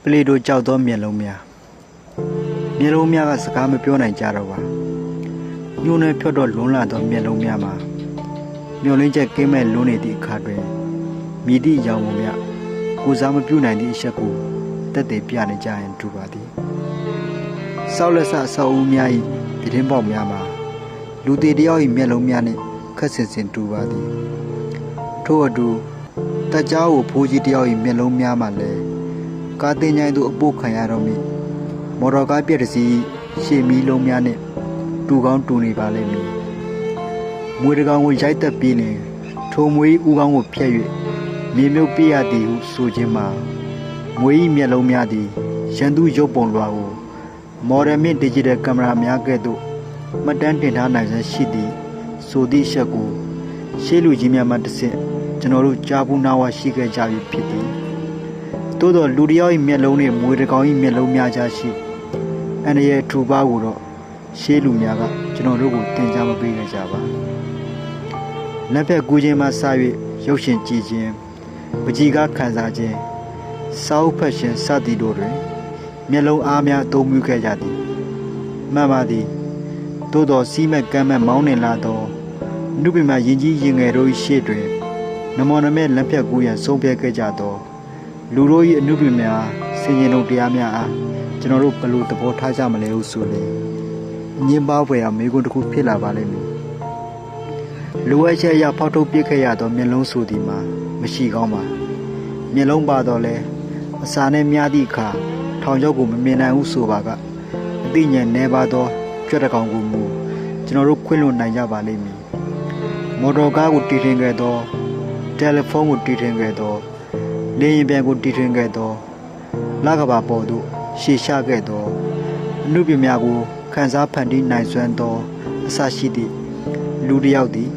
ပလေတို့ကြောက်သောမျက်လုံးများမျက်လုံးများကစကားမပြောနိုင်ကြတော့ပါညှိုးနှဲဖြတ်တော့လွန်းလာသောမျက်လုံးများမှာမျောလင်းချက်ကင်းမဲ့လွန်းနေသည့်အခါတွင်မြည်သည့်ရောင်ပုံများကိုစားမပြုနိုင်သည့်အချက်ကိုတက်တည်ပြနေကြရင်တူပါသည်ဆောက်လက်ဆအဆောက်အဦများ၏ပြတင်းပေါက်များမှာလူသေးတယောက်၏မျက်လုံးများနှင့်ခက်ဆင်ဆင်တူပါသည်ထို့အတူတက်ကြားကိုဖိုးကြီးတယောက်၏မျက်လုံးများမှာလည်းကားတင်ញိုင်းသို့အပို့ခံရတော့မိမော်တော်ကားပြက်တစီရှေ့မီးလုံးများနှင့်တူကောင်းတူနေပါလိမ့်မည်မွေတကောင်ကိုရိုက်တက်ပြီးလင်ထိုမွေဥကောင်းကိုဖျက်၍မြေမြုပ်ပြရသည်ဟုဆိုခြင်းမှာမွေ၏မျက်လုံးများသည်ရန်သူရုပ်ပုံလွှာကိုမော်ဒယ်မင့်ဒီဂျစ်တယ်ကင်မရာများကဲ့သို့မှတ်တမ်းတင်ထားနိုင်စွမ်းရှိသည်ဆိုသည့်ချက်ကိုရှေ့လူကြီးများမှတစ်ဆင့်ကျွန်တော်တို့ကြားဘူးနာဝရှိခဲ့ကြပြီဖြစ်သည်သို့သောလူတစ်ယောက်၏မျက်လုံးနှင့်မွေတကောင်၏မျက်လုံးများကြားရှိအန္တရာယ်ထူပါကိုတော့ရှေးလူများကကျွန်တော်တို့ကိုသင်ကြားမပေးခဲ့ကြပါလက်ဖက်ကူးခြင်းမှစ၍ရုပ်ရှင်ကြည့်ခြင်းပကြီကားခံစားခြင်းစာအုပ်ဖတ်ခြင်းစသည်တို့တွင်မျက်လုံးအားများအသုံးပြုခဲ့ကြသည်မှန်ပါသည်သို့သောစီးမဲ့ကမ်းမဲ့မောင်းနှင်လာသောနှုတ်ပင်မှရင်ကြီးရင်ငယ်တို့၏ရှေ့တွင်နမောနမဲ့လက်ဖက်ကူးရန်ဆုံးဖြတ်ခဲ့ကြသောလူတို့၏အနှုတ်ပင်များဆင်ញင်တို့တရားများအားကျွန်တော်တို့ဘယ်လိုသဘောထားကြမလဲဟုဆိုလေညင်ပါဖွယ်အောင်မိကွန်းတစ်ခုဖြစ်လာပါလိမ့်မည်လူဝဲချက်ရဖောက်ထုတ်ပြစ်ခဲ့ရသောမျက်လုံးဆိုသည်မှာမရှိကောင်းပါမျက်လုံးပါတော့လဲအစာနဲ့များသည့်အခါထောင်ချောက်ကိုမမြင်နိုင်ဘူးဆိုပါကအသိဉာဏ်နှဲပါသောကြွက်တကောင်ကိုမူကျွန်တော်တို့ခွင့်လွှတ်နိုင်ကြပါလိမ့်မည်မော်တော်ကားကိုတီထွင်ခဲ့သောတယ်လီဖုန်းကိုတီထွင်ခဲ့သောလေယာဉ်ပြန်ကိုတီထွင်ခဲ့သောလကဘာပေါ်သို့ရှေ့ချခဲ့သောအမှုပြများကိုခန်းစားဖန်တီးနိုင်စွမ်းသောအစရှိသည့်လူတစ်ယောက်သည်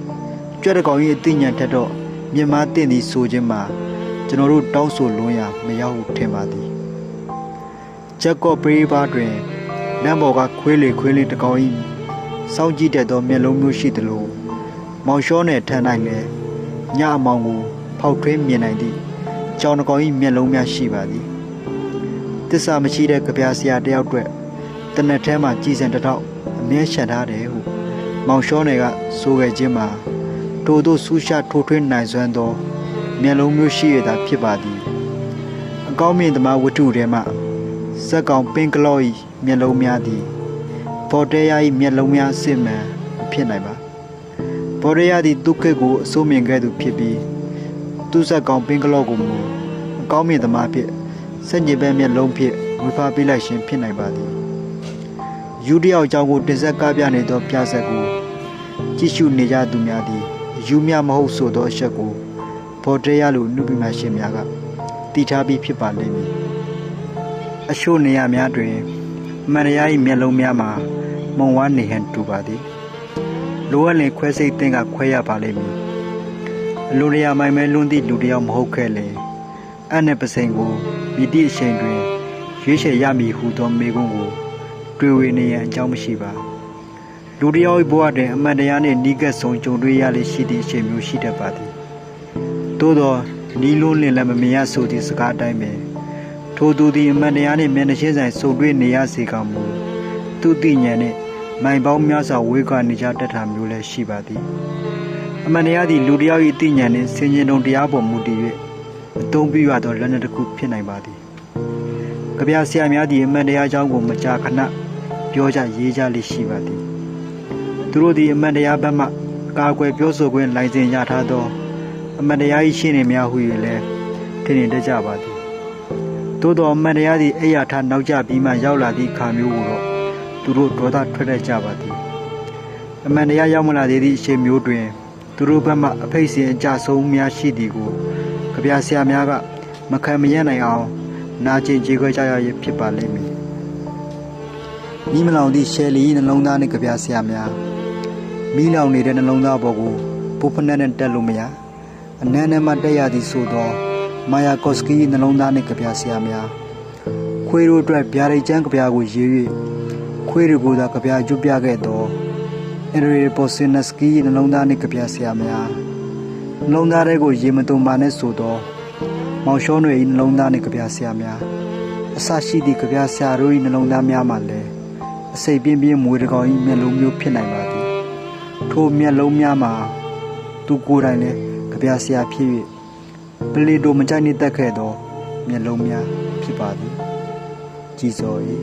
ကြွက်တကောင်၏အသိဉာဏ်ထက်တော့မြင်မာတင်သည်ဆိုခြင်းမှာကျွန်တော်တို့တောင်းဆိုလွန်းရာမရောက်ဟုထင်ပါသည်ချက်ကော့ပရိဘာတွင်လမ်းပေါ်ကခွေးလေးတကောင်၏စောင့်ကြည့်တတ်သောမျက်လုံးမျိုးရှိသလိုမောင်လျှောနယ်ထမ်းနိုင်လည်းညအမောင်ကိုဖောက်ထွင်းမြင်နိုင်သည့်ကြောင်တကောင်၏မျက်လုံးများရှိပါသည်တစ္ဆာမရှိတဲ့ကြပြဆရာတယောက်အတွက်တနက်ထဲမှာကြည်စံတစ်ထောက်အမြဲရှန်ထားတယ်ဟုမောင်လျှောနယ်ကဆိုခဲ့ခြင်းမှာထို့သို့ဆူရှာထိုးထွင်းနိုင်စွမ်းသောမျက်လုံးမျိုးရှိရတာဖြစ်ပါသည်အကောင်းမြင်သမားဝတ္ထုထဲမှစက်ကောင်ပင်ကလော့၏မျက်လုံးများသည်ဘော်တဲယာ၏မျက်လုံးများစစ်မှန်ဖြစ်နိုင်ပါဘော်တဲယာသည်သူ့ခေတ်ကိုအစိုးမြင်ခဲ့သူဖြစ်ပြီးသူ့စက်ကောင်ပင်ကလော့ကိုမူအကောင်းမြင်သမားဖြစ်စက်ညစ်ပဲမျက်လုံးဖြင့်ဝေဖာပေးလိုက်ခြင်းဖြစ်နိုင်ပါသည်ယူတယောက်အကြောင်းကိုတင်ဆက်ကားပြနေသောပြဆက်ကိုကြည့်ရှုနေကြသူများသည်ယူမြမဟုတ်ဆိုသောအချက်ကိုဘော်တဲယာလိုနှုတ်ပြမရှင်များကတည်ထားပြီးဖြစ်ပါလိမ့်မည်အချို့နေရာများတွင်မန္တရာ၏မျက်လုံးများမှာမုံဝါးနေဟန်တူပါသည်လိုအပ်လင်ခွဲစိတ်တင်ကခွဲရပါလိမ့်မည်အလိုနေရာမိုင်မဲလွန်းသည့်လူတစ်ယောက်မဟုတ်ခဲ့လေအနဲ့ပစိန်ကိုမိတိအချိန်တွင်ရွေးချယ်ရမည်ဟုသောမေကွန်းကိုတွေ့ဝေနေရန်အကြောင်းမရှိပါလူတစ်ယောက်၏ဘဝတွင်အမှန်တရားနှင့်နီးကပ်ဆုံးကြုံတွေ့ရလေရှိသည့်အချိန်မျိုးရှိတတ်ပါသည်သို့သောနီးလုံးလင်လည်းမမြင်ရဆိုသည့်စကားအတိုင်းပင်ထိုသူသည်အမှန်တရားနှင့်မျက်နှာချင်းဆိုင်ဆုံတွေ့နေရစေကမူသူသိဉာဏ်နှင့်မိုင်ပေါင်းများစွာဝေးကွာနေကြတတ်တာမျိုးလည်းရှိပါသည်အမှန်တရားသည်လူတစ်ယောက်၏သိဉာဏ်နှင့်ဆင်ခြင်တုံတရားပေါ်မူတည်၍အသုံးပြုရသောလက်နက်တစ်ခုဖြစ်နိုင်ပါသည်ကြပြဆရာများသည်အမှန်တရားအကြောင်းကိုမကြာခဏပြောကြရေးကြလိရှိပါသည်သူတို့သည်အမှန်တရားဘက်မှကာကွယ်ပြောဆိုခွင့်လိုင်စင်ရထားသောအမှန်တရား၏ရှင်းနေများဟု၍လည်းထင်တတ်ကြပါသည်သို့သောအမှန်တရားသည်အိယာထားနောက်ကျပြီးမှရောက်လာသည့်အခါမျိုးကိုတော့သူတို့ဒေါသထွက်တတ်ကြပါသည်အမှန်တရားရောက်မလာသေးသည့်အချိန်မျိုးတွင်သူတို့ဘက်မှအဖိတ်စင်အကြဆုံးများရှိသည်ကိုကြပြဆရာများကမခံမရနိုင်အောင်နာကျင်ကြေခွဲကြရဖြစ်ပါလိမ့်မည်မိမလောင်သည့်ရှယ်လီနှလုံးသားနှင့်ကြပြဆရာများမိလောင်နေတဲ့နှလုံးသားပေါ်ကိုပုဖနက်နဲ့တက်လို့မရအနမ်းနဲ့မှတက်ရသည်ဆိုသောမာယာကော့စကီနှလုံးသားနှင့်ကြပြဆရာများခွေးတို့အတွက်ဗျာဒိတ်ကျမ်းကြပြကိုရေး၍ခွေးတွေကိုသာကြပြကျွပြခဲ့သောအန်ဒရီပိုစင်နစကီနှလုံးသားနှင့်ကြပြဆရာများနှလုံးသားတွေကိုရေမတုံပါနဲ့ဆိုသောမောင်ရှောနွေ၏နှလုံးသားနှင့်ကြပြဆရာများ အစရှိသည့်ကြပြဆရာတို့၏နှလုံးသားများမှာလည်းအစိတ်ပြင်းပြင်းမွေတကောင်၏မျက်လုံးမျိုးဖြစ်နိုင်ပါသည်ထိုမျက်လုံးများမှာသူကိုယ်တိုင်လည်းကြပြဆရာဖြစ်၍ပလီတိုမကြိုက်နေတတ်ခဲ့သောမျက်လုံးများဖြစ်ပါသည်ကြည်စော်၏